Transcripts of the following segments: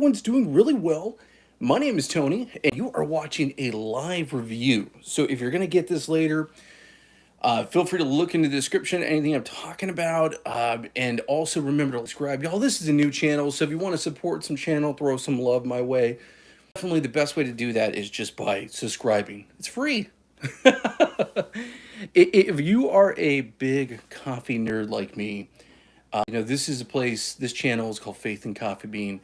everyone's doing really well. My name is Tony, and you are watching a live review. So if you're going to get this later, feel free to look in the description, anything I'm talking about, and also remember to subscribe. Y'all, this is a new channel, so if you want to support some channel, throw some love my way. Definitely the best way to do that is just by subscribing. It's free. If you are a big coffee nerd like me, this is a place, this channel is called Faith and Coffee Bean.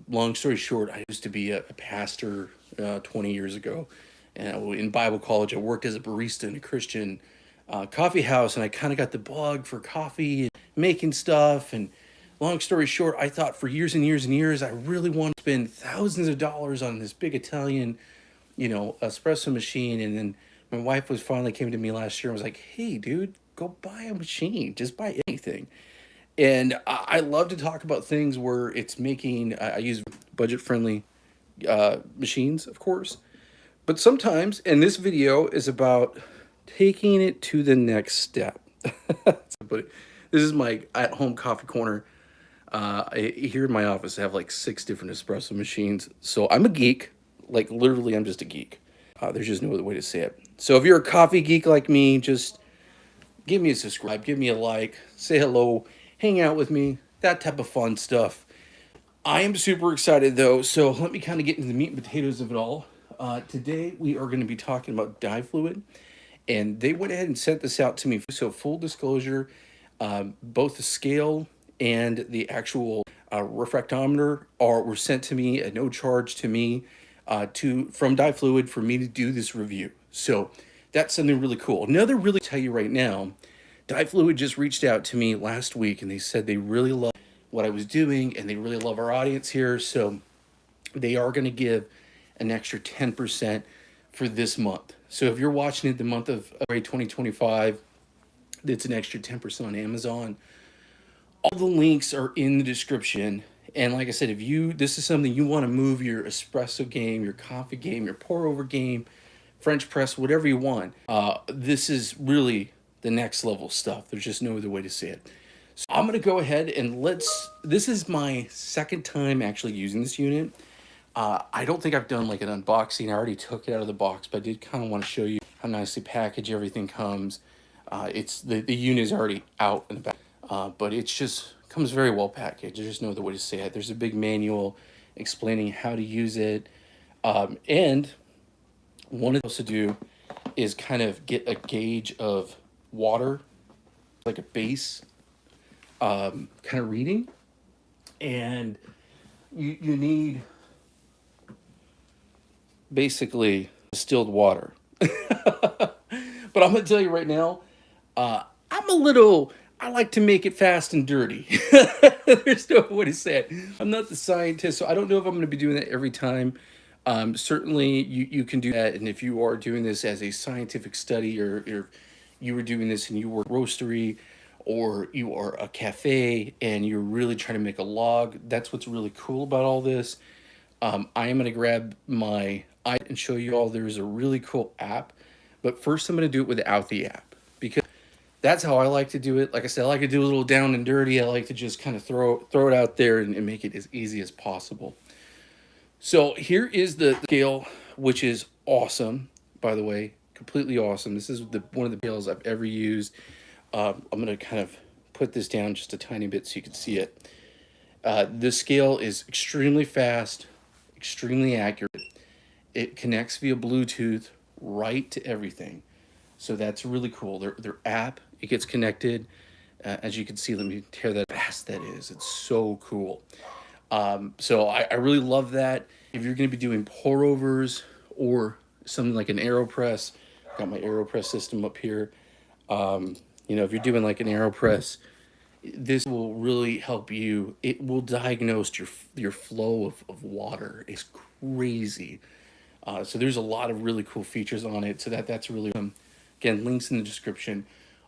Long story short, I used to be a pastor 20 years ago. And in Bible college, I worked as a barista in a Christian coffee house, and I kind of got the bug for coffee and making stuff. And long story short, I thought for years and years and years, I really wanted to spend thousands of dollars on this big Italian, espresso machine. And then my wife finally came to me last year and was like, "Hey, dude, go buy a machine. Just buy anything." And I love to talk about things where it's making, I use budget-friendly machines, of course. But sometimes, and this video is about taking it to the next step. But this is my at-home coffee corner. Here in my office, I have like 6 different espresso machines. So I'm a geek. Like, literally, I'm just a geek. There's just no other way to say it. So if you're a coffee geek like me, just give me a subscribe, give me a like, say hello, hang out with me, that type of fun stuff. I am super excited though, so let me kind of get into the meat and potatoes of it all. Today we are going to be talking about DiFluid, and they went ahead and sent this out to me. So full disclosure, both the scale and the actual refractometer were sent to me at no charge to me from DiFluid for me to do this review. So that's something really cool. Another really tell you right now, DiFluid just reached out to me last week, and they said they really love what I was doing, and they really love our audience here. So they are going to give an extra 10% for this month. So if you're watching it the month of February 2025, it's an extra 10% on Amazon. All the links are in the description. And like I said, if this is something you want to move your espresso game, your coffee game, your pour over game, French press, whatever you want, this is really the next level stuff. There's just no other way to say it. So I'm going to go ahead and this is my second time actually using this unit. I don't think I've done like an unboxing. I already took it out of the box, but I did kind of want to show you how nicely packaged everything comes. It's the unit is already out in the back, but it's just comes very well packaged. There's just no other way to say it. There's a big manual explaining how to use it. And one of the things to do is kind of get a gauge of water, like a base kind of reading. And you need basically distilled water. But I'm going to tell you right now, I like to make it fast and dirty. There's no way to say it. I'm not the scientist, so I don't know if I'm going to be doing that every time. Certainly, you can do that, and if you are doing this as a scientific study, or you were doing this and you were a roastery, or you are a cafe, and you're really trying to make a log, that's what's really cool about all this. I am going to grab my iPad and show you all there's a really cool app, but first I'm going to do it without the app, because that's how I like to do it. Like I said, I like to do a little down and dirty. I like to just kind of throw it out there and make it as easy as possible. So here is the scale, which is awesome, by the way, completely awesome. This is one of the scales I've ever used. I'm going to kind of put this down just a tiny bit so you can see it. This scale is extremely fast, extremely accurate. It connects via Bluetooth right to everything. So that's really cool. Their app, it gets connected. As you can see, let me tear that fast that is. It's so cool. So I really love that. If you're going to be doing pour overs or something like an AeroPress, got my AeroPress system up here. If you're doing like an AeroPress, this will really help you. It will diagnose your flow of water. It's crazy. So there's a lot of really cool features on it. So that's really again, links in the description.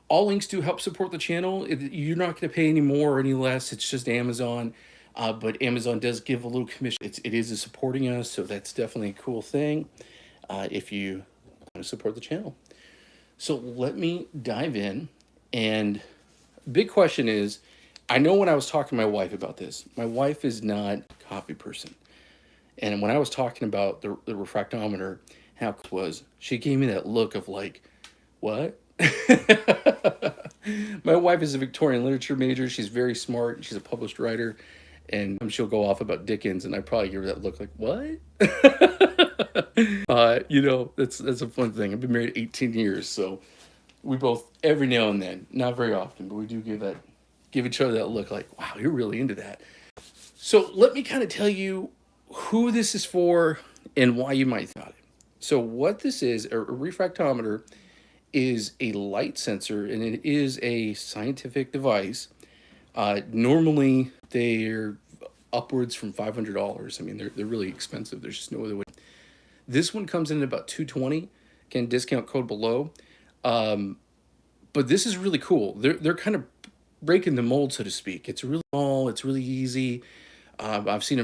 All links do help support the channel. You're not going to pay any more or any less. It's just Amazon. But Amazon does give a little commission. It is supporting us, so that's definitely a cool thing if you want to support the channel. So let me dive in. And big question is, I know when I was talking to my wife about this, my wife is not a coffee person. And when I was talking about the refractometer, how it was, she gave me that look of like, what? My wife is a Victorian literature major. She's very smart. She's a published writer. And she'll go off about Dickens, and I probably give her that look like, what? That's a fun thing. I've been married 18 years, so we both, every now and then, not very often, but we do give each other that look like, wow, you're really into that. So let me kind of tell you who this is for and why you might thought it. So what this is, a refractometer, is a light sensor, and it is a scientific device. Normally, they're upwards from $500. I mean, they're really expensive. There's just no other way. This one comes in at about $220. Again, discount code below. But this is really cool. They're kind of breaking the mold, so to speak. It's really small. It's really easy. I've seen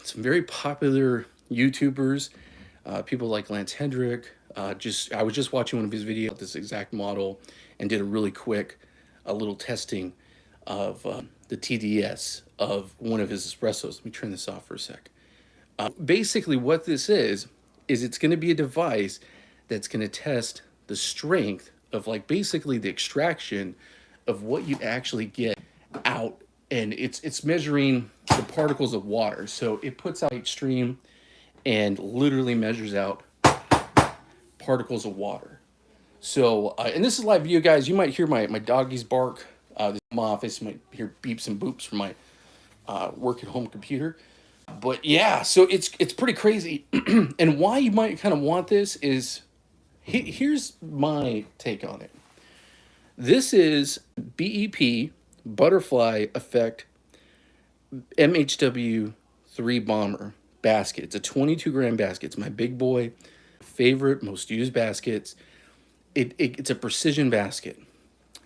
some very popular YouTubers, people like Lance Hendrick. I was just watching one of his videos, this exact model, and did a really quick, little testing of the TDS of one of his espressos. Let me turn this off for a sec. Basically, what this is it's going to be a device that's going to test the strength of, like, basically the extraction of what you actually get out, and it's measuring the particles of water. So it puts out a stream and literally measures out particles of water. So, and this is live video, guys. You might hear my doggies bark. This is my office. You might hear beeps and boops from my work at home computer. But yeah, so it's pretty crazy. And why you might kind of want this is, here's my take on it. This is BEP, Butterfly Effect MHW3 Bomber basket. It's a 22-gram basket. It's my big boy, favorite, most used baskets. It's a precision basket.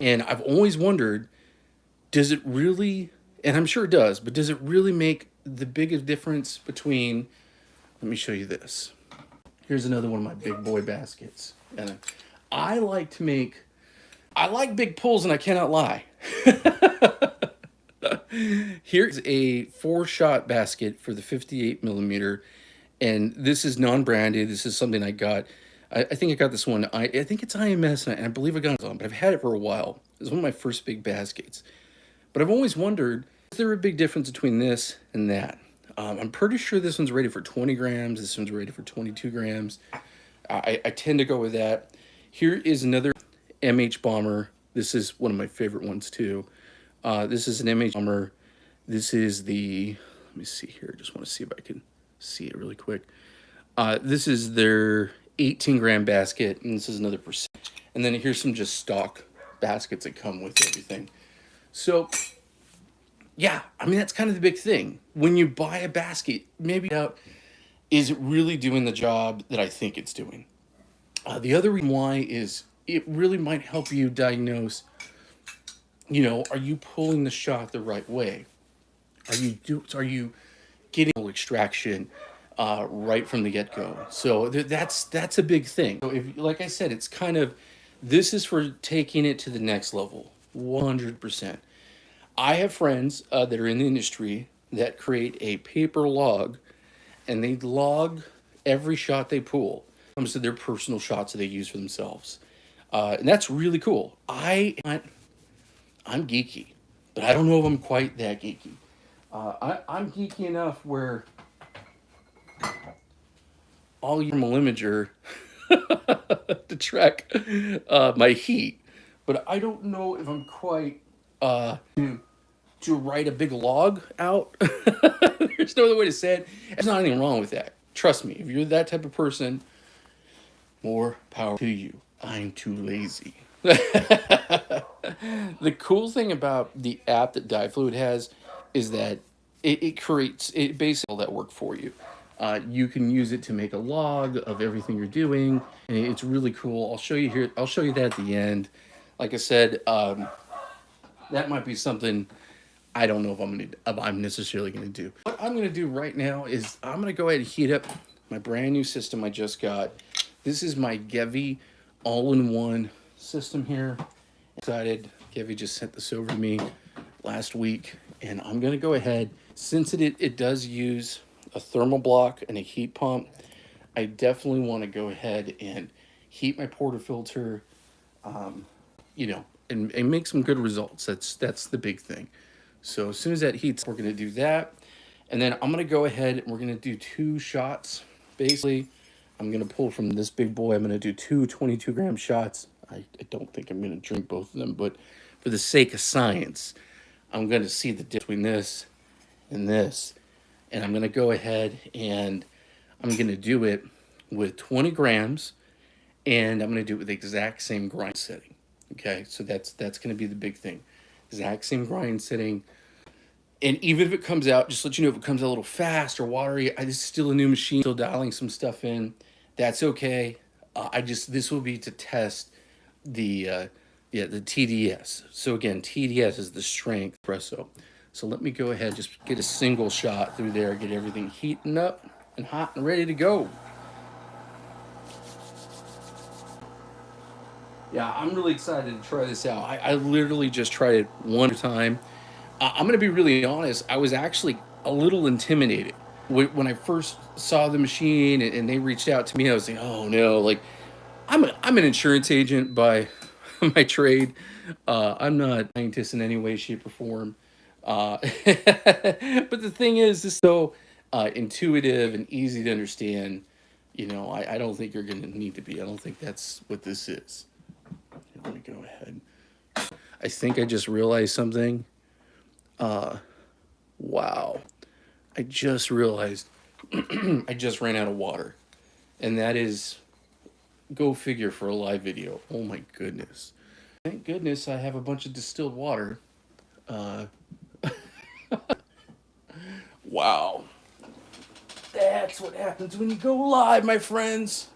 And I've always wondered, does it really, and I'm sure it does, but does it really make the biggest difference between, let me show you this. Here's another one of my big boy baskets. And I like big pulls, and I cannot lie. Here's a 4-shot basket for the 58 millimeter. And this is non-branded. This is something I got. I think I got this one. I think it's IMS, and I believe I got it on, but I've had it for a while. It's one of my first big baskets. But I've always wondered, is there a big difference between this and that? I'm pretty sure this one's rated for 20 grams. This one's rated for 22 grams. I tend to go with that. Here is another MH Bomber. This is one of my favorite ones too. This is an MH Bomber. This is the, let me see here. I just want to see if I can see it really quick. This is their 18-gram basket, and this is another percent. And then here's some just stock baskets that come with everything. So, yeah, I mean, that's kind of the big thing. When you buy a basket, maybe out, is it really doing the job that I think it's doing? The other reason why is it really might help you diagnose, are you pulling the shot the right way? Are you getting extraction right from the get-go? So that's a big thing. So if, like I said, it's kind of, this is for taking it to the next level, 100%. I have friends that are in the industry that create a paper log, and they log every shot they pull. It comes to their personal shots that they use for themselves. And that's really cool. I'm geeky, but I don't know if I'm quite that geeky. I'm geeky enough where I'll use a thermal imager to track my heat, but I don't know if I'm quite to write a big log out. There's no other way to say it. There's not anything wrong with that. Trust me, if you're that type of person, more power to you. I'm too lazy. The cool thing about the app that DiFluid has is that it creates, it basically all that work for you. You can use it to make a log of everything you're doing, and it's really cool. I'll show you here. I'll show you that at the end. Like I said, that might be something I don't know if I'm necessarily going to do. What I'm going to do right now is I'm going to go ahead and heat up my brand new system I just got. This is my Geek all-in-one system here. Excited. Gevi just sent this over to me. last week, and I'm gonna go ahead, since it does use a thermal block and a heat pump, I definitely want to go ahead and heat my portafilter, you know, and make some good results. That's the big thing. So as soon as that heats, we're gonna do that. And then I'm gonna go ahead and we're gonna do 2 shots. Basically, I'm gonna pull from this big boy. I'm gonna do 2 22-gram shots. I don't think I'm gonna drink both of them, but for the sake of science, I'm gonna see the difference between this and this. And I'm gonna go ahead and I'm gonna do it with 20 grams, and I'm gonna do it with the exact same grind setting. Okay, so that's gonna be the big thing. Exact same grind setting. And even if it comes out, just let you know if it comes out a little fast or watery, this is still a new machine, still dialing some stuff in. That's okay. This will be to test the TDS. So again, TDS is the strength espresso. So let me go ahead, just get a single shot through there, get everything heating up and hot and ready to go. Yeah, I'm really excited to try this out. I literally just tried it one time. I'm going to be really honest. I was actually a little intimidated when I first saw the machine and they reached out to me. I was like, oh no, like I'm an insurance agent by my trade. I'm not a scientist in any way, shape, or form. But the thing is, this is so intuitive and easy to understand. You know, I don't think you're going to need to be. I don't think that's what this is. Let me go ahead. I think I just realized something. Wow. I just realized I just ran out of water. And that is, go figure, for a live video. Oh my goodness. Thank goodness I have a bunch of distilled water. Wow. That's what happens when you go live, my friends.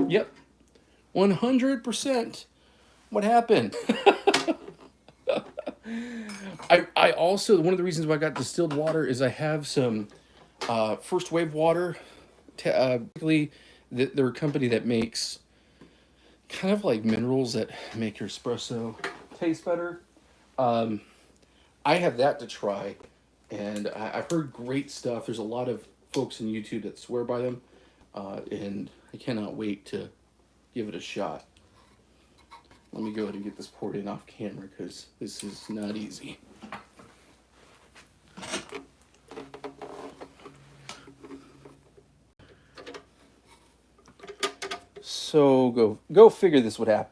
Yep. 100%. What happened? I also, one of the reasons why I got distilled water is I have some first wave water. Basically, they're a company that makes kind of like minerals that make your espresso taste better. I have that to try, and I've heard great stuff. There's a lot of folks on YouTube that swear by them, and I cannot wait to give it a shot. Let me go ahead and get this poured in off camera because this is not easy. So go figure this would happen.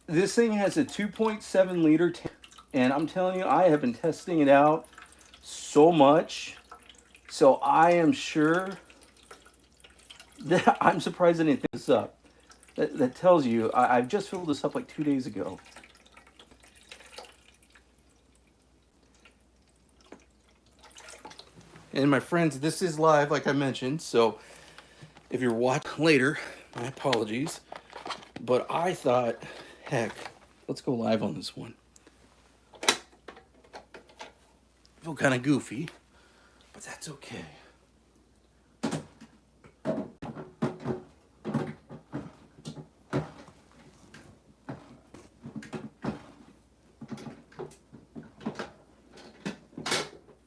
This thing has a 2.7 liter tank, and I'm telling you, I have been testing it out so much. So I am sure that I'm surprised I didn't pick this up. That tells you I've just filled this up like 2 days ago. And my friends, this is live, like I mentioned. So if you're watching later, my apologies. But I thought, heck, let's go live on this one. I feel kind of goofy, but that's okay.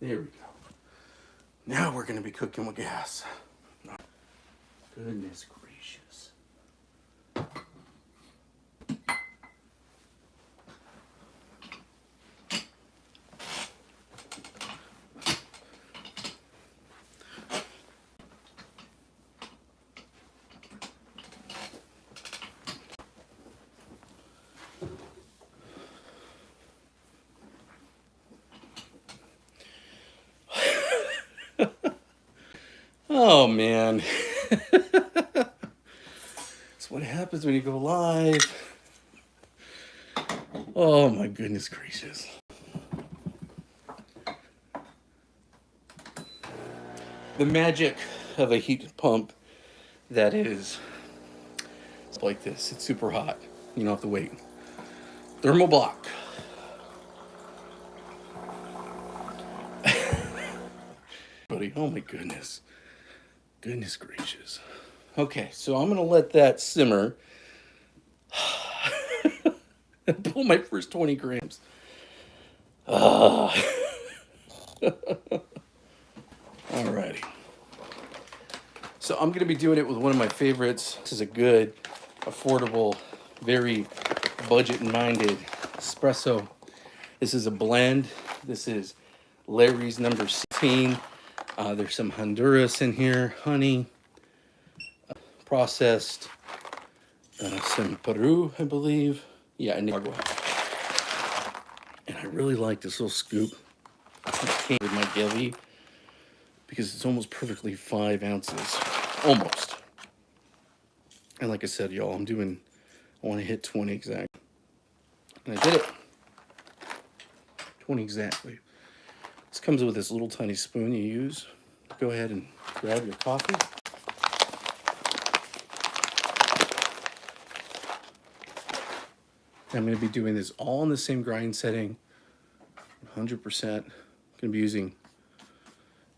There we go. Now we're going to be cooking with gas. Goodness gracious. Oh man. That's what happens when you go live. Oh my goodness gracious. The magic of a heat pump that is like this. It's super hot. You don't have to wait. Thermal block. buddy. Oh my goodness. Goodness gracious. Okay, so I'm gonna let that simmer. And pull my first 20 grams. Alrighty. So I'm gonna be doing it with one of my favorites. This is a good, affordable, very budget-minded espresso. This is a blend. This is Larry's number 16. There's some Honduras in here, honey, processed, some Peru, I believe. Yeah, and Nicaragua. And I really like this little scoop. It came with my deli because it's almost perfectly 5 ounces. Almost. And like I said, y'all, I want to hit 20 exactly. And I did it. 20 exactly. This comes with this little tiny spoon you use. Go ahead and grab your coffee. I'm going to be doing this all in the same grind setting, 100%. I'm going to be using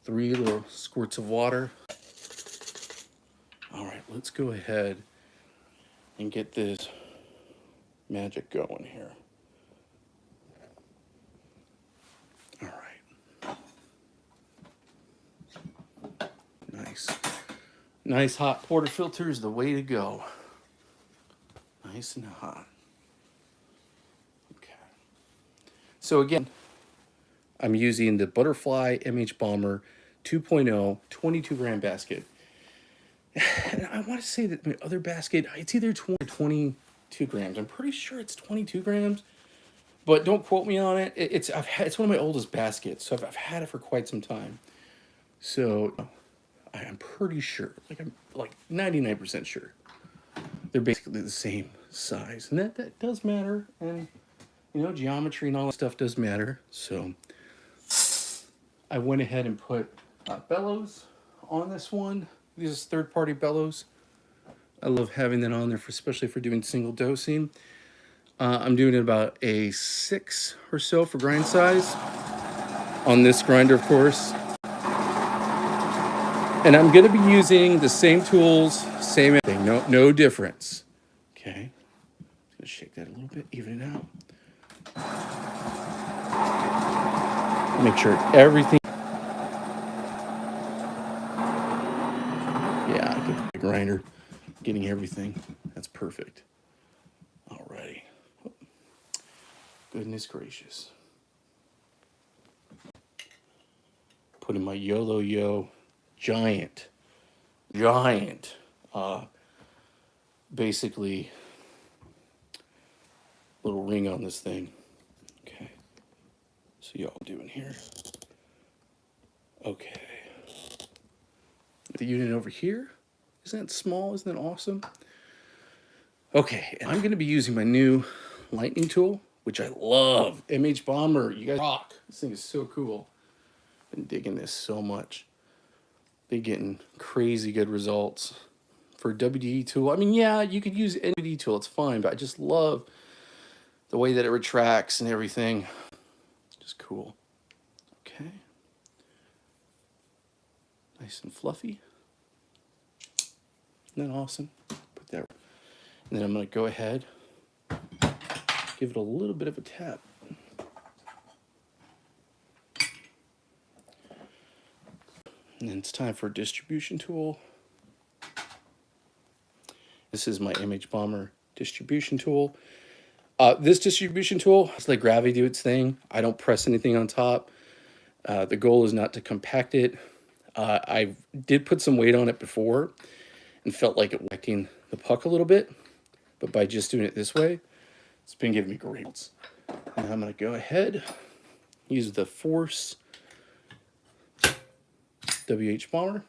3 little squirts of water. All right, let's go ahead and get this magic going here. All right. Nice. Nice hot portafilter is the way to go. Nice and hot. Okay. So again, I'm using the Butterfly MH Bomber 2.0 22 gram basket. And I want to say that my other basket, it's either 20 or 22 grams. I'm pretty sure it's 22 grams, but don't quote me on it. It's one of my oldest baskets, so I've had it for quite some time. So I'm pretty sure, I'm like 99% sure, they're basically the same size, and that does matter. And geometry and all that stuff does matter. So I went ahead and put bellows on this one. These are third-party bellows. I love having that on there, especially for doing single dosing. I'm doing it about a 6 or so for grind size on this grinder, of course. And I'm going to be using the same tools, same thing, no difference. Okay, just gonna shake that a little bit, even it out. Make sure everything. Yeah, I get the grinder, getting everything. That's perfect. Alrighty. Goodness gracious. Putting my YOLO giant, basically little ring on this thing. Okay. So y'all doing here. Okay. The unit over here. Isn't that small? Isn't that awesome? Okay, and I'm going to be using my new lightning tool, which I love. MH Bomber, you guys rock. This thing is so cool. Been digging this so much. Been getting crazy good results for a WD tool. I mean, yeah, you could use any WD tool, it's fine, but I just love the way that it retracts and everything. Just cool. Okay. Nice and fluffy. Isn't that awesome? Put that. And then I'm going to go ahead, give it a little bit of a tap. And then it's time for a distribution tool. This is my MH Bomber distribution tool. This distribution tool, it's like gravity do its thing. I don't press anything on top. The goal is not to compact it. I did put some weight on it before and felt like it whacking the puck a little bit. But by just doing it this way, it's been giving me great results. And I'm going to go ahead, use the Force WH Bomber.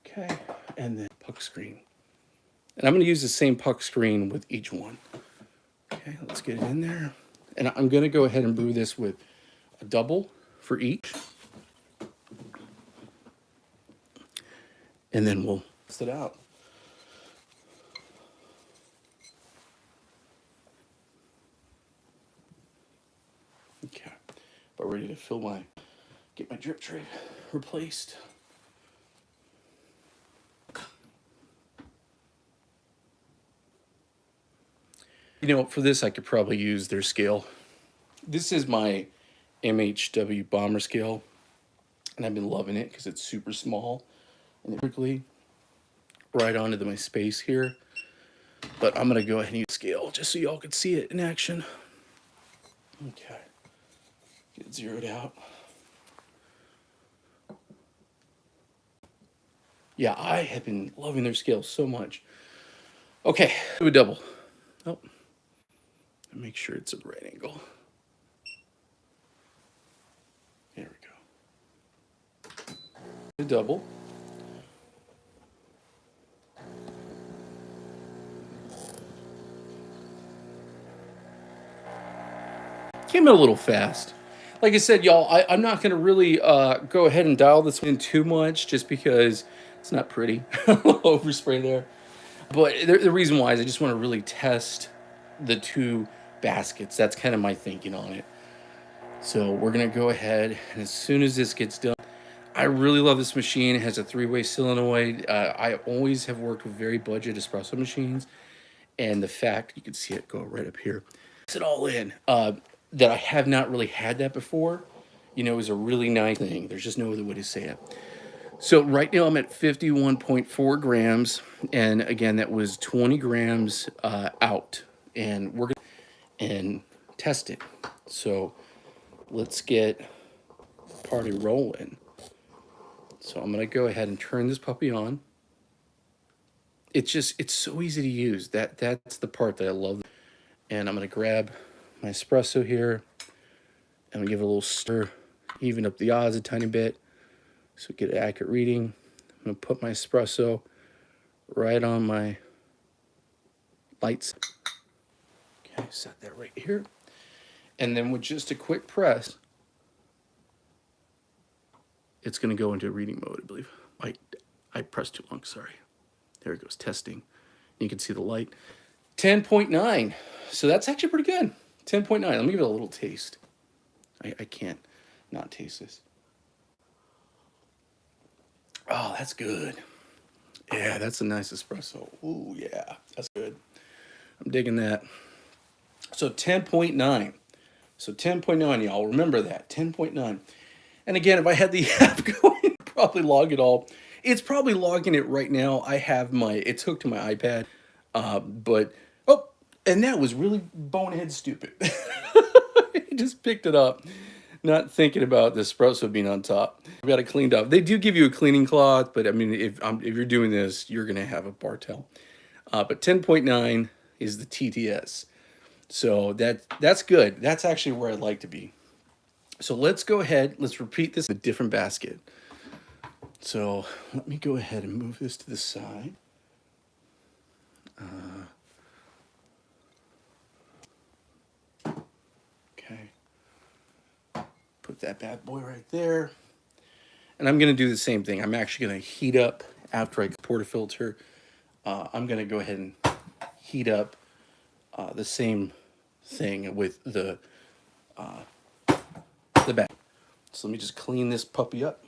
Okay, and then puck screen. And I'm going to use the same puck screen with each one. Okay, let's get it in there. And I'm going to go ahead and brew this with a double for each. And then we'll test it out. Okay, but ready to get my drip tray. replaced. You know, for this, I could probably use their scale. This is my MHW bomber scale, and I've been loving it because it's super small and quickly right onto my space here. But I'm gonna go ahead and use scale just so y'all can see it in action. Okay, get it zeroed out. Yeah, I have been loving their scale so much. Okay, do a double. Oh, make sure it's at the right angle. There we go. A double. Came in a little fast. Like I said, y'all, I'm not going to really go ahead and dial this in too much just because it's not pretty. Overspray there. But the reason why is I just want to really test the two baskets. That's kind of my thinking on it. So we're going to go ahead, and as soon as this gets done, I really love this machine. It has a 3-way solenoid. I always have worked with very budget espresso machines, and the fact, you can see it go right up here, it's it all in, that I have not really had that before, you know, is a really nice thing. There's just no other way to say it. So right now I'm at 51.4 grams, and again, that was 20 grams out, and we're gonna and test it. So let's get party rolling. So I'm gonna go ahead and turn this puppy on. It's so easy to use. That's the part that I love. And I'm gonna grab my espresso here and give it a little stir, even up the odds a tiny bit so get an accurate reading. I'm gonna put my espresso right on my lights. Okay, set that right here. And then with just a quick press, it's gonna go into reading mode, I believe. I pressed too long, sorry. There it goes, testing. You can see the light. 10.9, so that's actually pretty good. 10.9, let me give it a little taste. I can't not taste this. Oh, that's good. Yeah, that's a nice espresso. Ooh, yeah, that's good. I'm digging that. So 10.9. So 10.9, y'all. Remember that, 10.9. And again, if I had the app going, I'd probably log it all. It's probably logging it right now. I have it's hooked to my iPad. But, oh, and that was really bonehead stupid. He just picked it up, not thinking about the espresso being on top. I've got it cleaned up. They do give you a cleaning cloth, but I mean, if you're doing this, you're gonna have a bar towel. But 10.9 is the TDS, so that's good. That's actually where I'd like to be. So let's go ahead. Let's repeat this in a different basket. So let me go ahead and move this to the side. Okay. Put that bad boy right there. And I'm going to do the same thing. I'm actually going to heat up after I portafilter. I'm going to go ahead and heat up the same thing with the bag. So let me just clean this puppy up.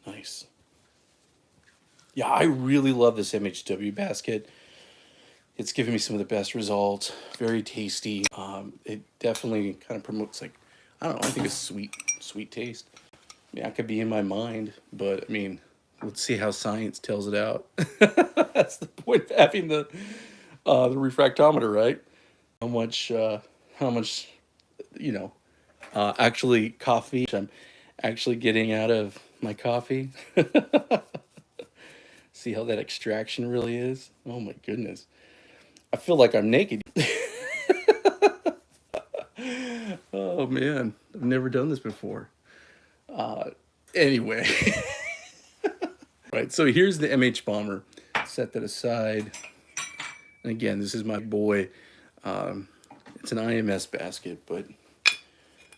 Nice. Yeah, I really love this MHW basket. It's giving me some of the best results. Very tasty. It definitely kind of promotes, like, I don't know, I think it's sweet taste. Yeah, it could be in my mind, but I mean, let's see how science tells it out. That's the point of having the refractometer, right? How much, you know, actually coffee I'm actually getting out of my coffee. See how that extraction really is? Oh my goodness. I feel like I'm naked. Oh man, I've never done this before. Anyway. Right, so here's the MH Bomber. Set that aside. And again, this is my boy. It's an IMS basket, but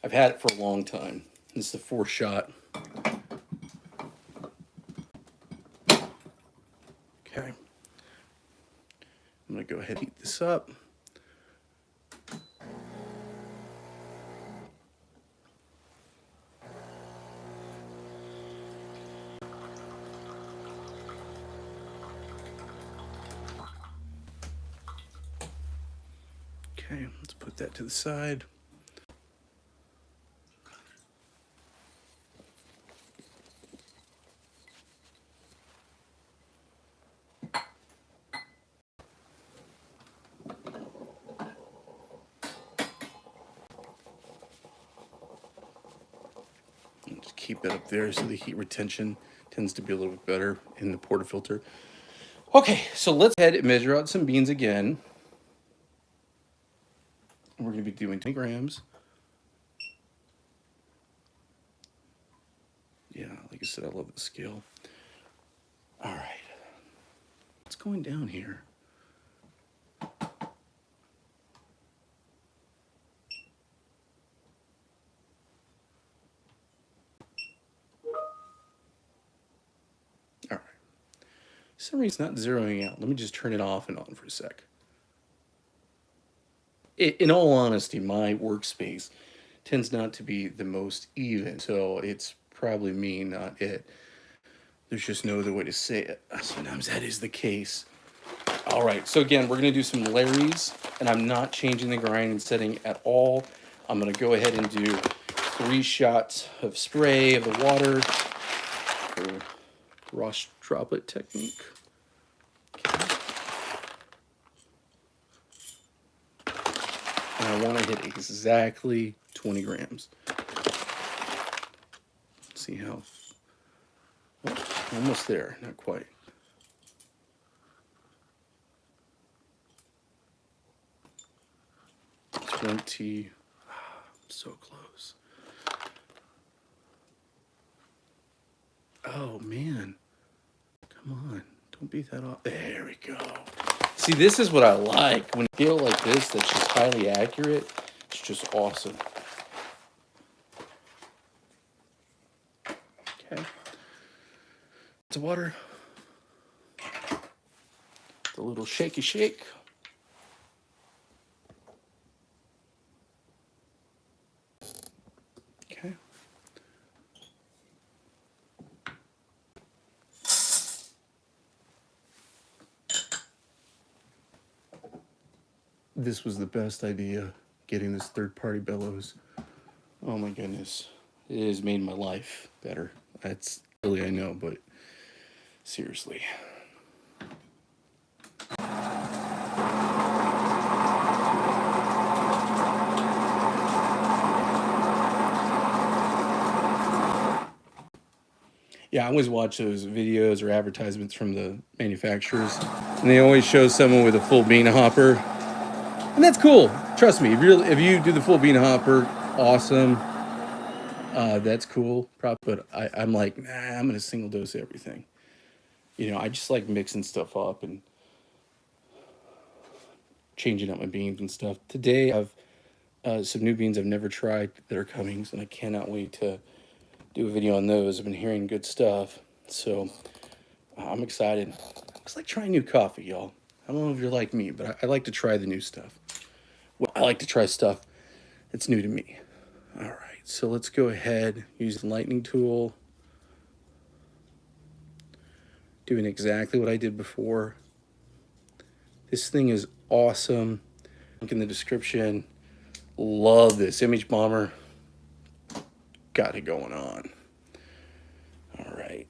I've had it for a long time. This is the 4-shot. Okay. I'm gonna go ahead and heat this up. Okay, let's put that to the side. Just keep it up there so the heat retention tends to be a little bit better in the portafilter. Okay, so let's head and measure out some beans again. We're going to be doing 20 grams. Yeah, like I said, I love the scale. All right. What's going down here? All right. For some reason, it's not zeroing out. Let me just turn it off and on for a sec. In all honesty, my workspace tends not to be the most even, so it's probably me, not it. There's just no other way to say it. Sometimes that is the case. All right, so again, we're gonna do some Larry's, and I'm not changing the grinding setting at all. I'm gonna go ahead and do 3 shots of spray of the water for Ross droplet technique. Okay. And I want to hit exactly 20 grams. See how, oh, almost there, not quite. So close. Oh man, come on, don't beat that off. There we go. See, this is what I like. When you feel like this, that's just highly accurate. It's just awesome. Okay. It's water. The little shaky shake. Okay. This was the best idea, getting this third-party bellows. Oh my goodness. It has made my life better. That's really, I know, but seriously. Yeah, I always watch those videos or advertisements from the manufacturers, and they always show someone with a full bean hopper. And that's cool. Trust me, if you do the full bean hopper, awesome. That's cool. But I'm like, nah, I'm gonna single dose everything. You know, I just like mixing stuff up and changing up my beans and stuff. Today I have some new beans I've never tried that are coming, and I cannot wait to do a video on those. I've been hearing good stuff, so I'm excited. It's like trying new coffee, y'all. I don't know if you're like me, but I like to try the new stuff. Well, I like to try stuff that's new to me. All right, so let's go ahead, use the lightning tool. Doing exactly what I did before. This thing is awesome. Link in the description. Love this Image Bomber. Got it going on. All right.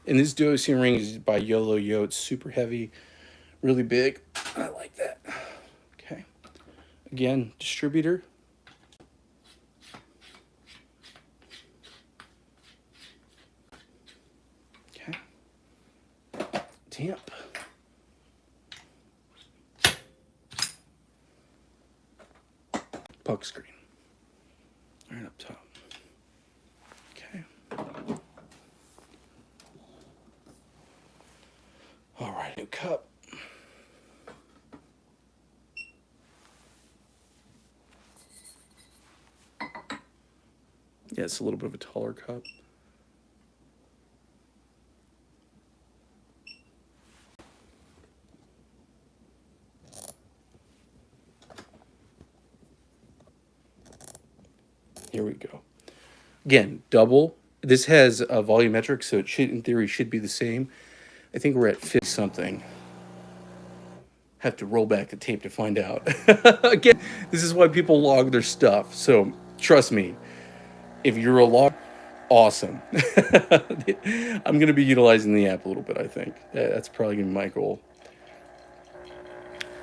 And this dosing ring is by YOLO Yo. It's super heavy, really big. I like that. Okay. Again, distributor. Okay. Tamp. Puck screen. Right up top. Okay. All right, new cup. Yeah, it's a little bit of a taller cup. Here we go. Again, double. This has a volumetric, so it should, in theory, should be the same. I think we're at 50 something. have to roll back the tape to find out. Again, this is why people log their stuff. So trust me, if you're a log, awesome. I'm going to be utilizing the app a little bit, I think. That's probably going to be my goal.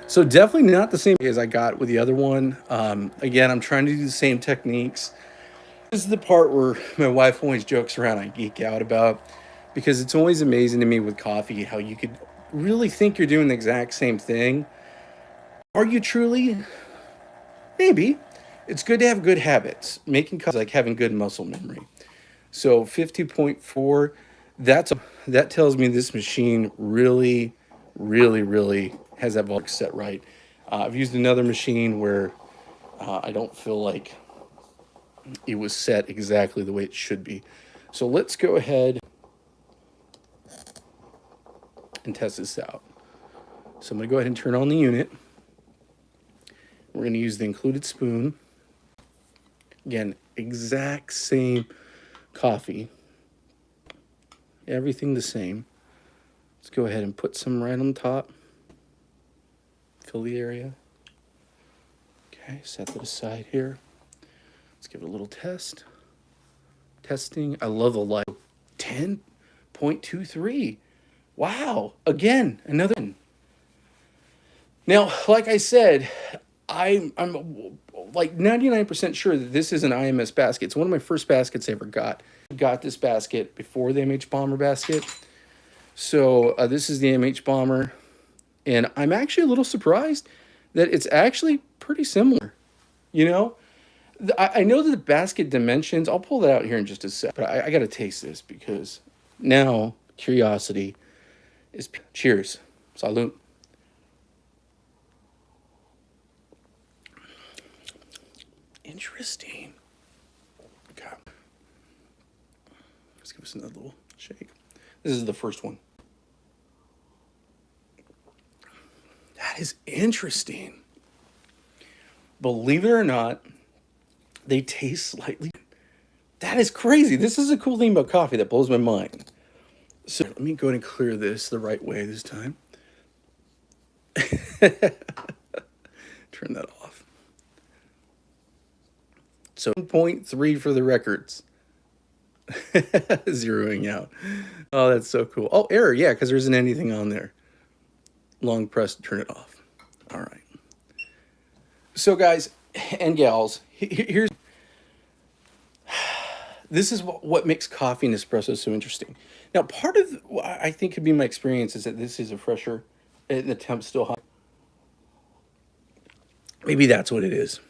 So definitely not the same as I got with the other one. Again, I'm trying to do the same techniques. This is the part where my wife always jokes around, I geek out about, because it's always amazing to me with coffee how you could really think you're doing the exact same thing. Are you truly? Maybe. It's good to have good habits. Making coffee is like having good muscle memory. So 50.4, that tells me this machine really, really, really has that volume set right. I've used another machine where I don't feel like it was set exactly the way it should be. So let's go ahead and test this out. So I'm going to go ahead and turn on the unit. We're going to use the included spoon. Again, exact same coffee. Everything the same. Let's go ahead and put some right on top. Fill the area. Okay, set that aside here. Let's give it a little test. Testing. I love the light. 10.23. Wow. Again, another one. Now, like I said, I'm like 99% sure that this is an IMS basket. It's one of my first baskets I ever got. Got this basket before the MH Bomber basket. So this is the MH Bomber. And I'm actually a little surprised that it's actually pretty similar. You know, I know that the basket dimensions, I'll pull that out here in just a sec. But I got to taste this because now curiosity is... Cheers. Salute. Interesting. Okay. Let's give us another little shake. This is the first one. That is interesting. Believe it or not, they taste slightly... That is crazy. This is a cool thing about coffee that blows my mind. So let me go ahead and clear this the right way this time. Turn that off. So 0.3 for the records. Zeroing out. Oh, that's so cool. Oh, error. Yeah, because there isn't anything on there. Long press to turn it off. All right. So guys and gals, here's... This is what makes coffee and espresso so interesting. Now, part of what I think could be my experience is that this is a fresher and the temp's still hot. Maybe that's what it is.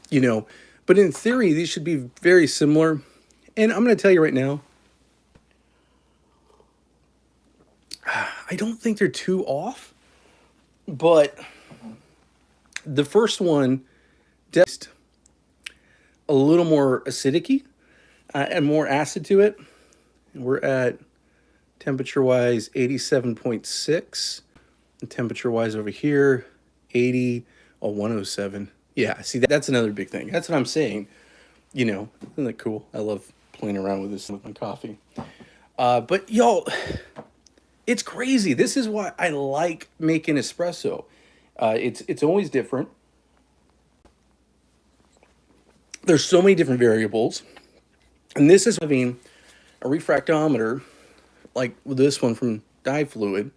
You know, but in theory, these should be very similar. And I'm going to tell you right now, I don't think they're too off. But the first one, just a little more acidic-y and more acid to it. We're at temperature-wise 87.6. And temperature-wise over here, 80, 107. Yeah, see, that's another big thing. That's what I'm saying. You know, isn't that cool? I love playing around with this with my coffee. But y'all, it's crazy. This is why I like making espresso. It's always different. There's so many different variables. And this is having a refractometer, like this one from DiFluid,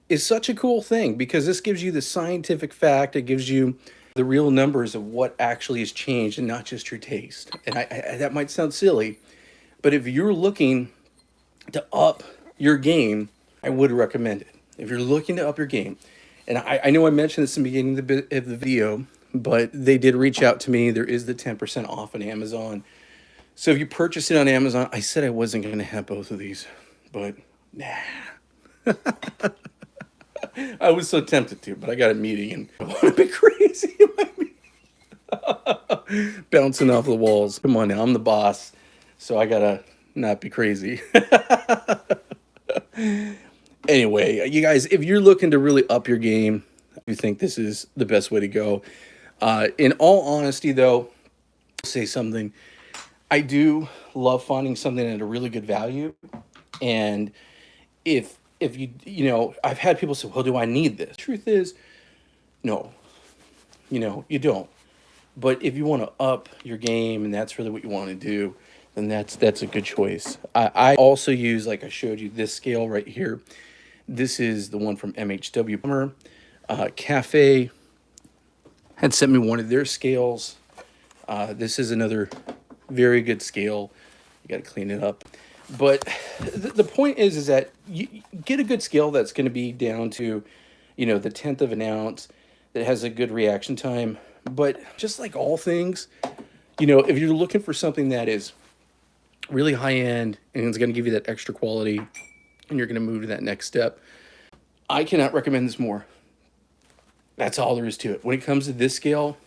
is such a cool thing because this gives you the scientific fact. It gives you the real numbers of what actually has changed and not just your taste. And that might sound silly, but if you're looking to up your game, I would recommend it. If you're looking to up your game, and I know I mentioned this in the beginning of the video, but they did reach out to me. There is the 10% off on Amazon. So if you purchase it on Amazon, I said I wasn't going to have both of these, but nah. I was so tempted to, but I got a meeting and I want to be crazy. Bouncing off the walls. Come on now, I'm the boss, so I got to not be crazy. Anyway, you guys, if you're looking to really up your game, I think this is the best way to go. In all honesty, though, I'll say something. I do love finding something at a really good value. And if you know, I've had people say, well, do I need this? Truth is, No, you don't. But if you want to up your game and that's really what you want to do, then that's a good choice. I also use, like I showed you, this scale right here. This is the one from MHW. Cafe had sent me one of their scales. This is another very good scale. You got to clean it up. But the point is that you get a good scale that's going to be down to, the tenth of an ounce, that has a good reaction time. But just like all things, if you're looking for something that is really high end and it's going to give you that extra quality and you're going to move to that next step, I cannot recommend this more. That's all there is to it. When it comes to this scale,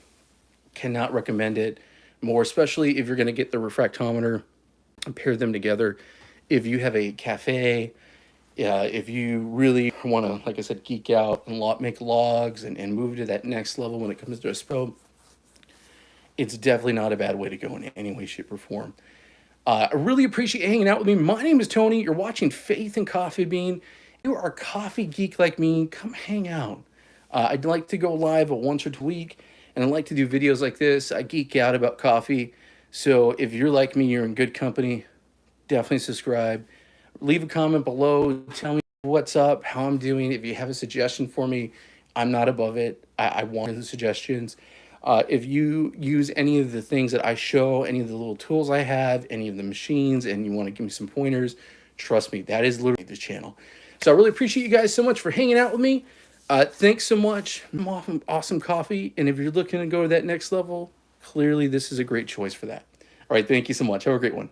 cannot recommend it more, especially if you're going to get the refractometer and pair them together. If you have a cafe, if you really want to, like I said, geek out and make logs and move to that next level when it comes to Espresso, it's definitely not a bad way to go in any way, shape, or form. I really appreciate you hanging out with me. My name is Tony. You're watching Faith and Coffee Bean. You are a coffee geek like me. Come hang out. I'd like to go live once or twice a week, and I like to do videos like this. I geek out about coffee. So if you're like me, you're in good company. Definitely subscribe. Leave a comment below. Tell me what's up, how I'm doing. If you have a suggestion for me, I'm not above it. I want the suggestions. If you use any of the things that I show, any of the little tools I have, any of the machines, and you want to give me some pointers, trust me, that is literally this channel. So I really appreciate you guys so much for hanging out with me. Thanks so much. Awesome coffee. And if you're looking to go to that next level, clearly this is a great choice for that. All right, thank you so much. Have a great one.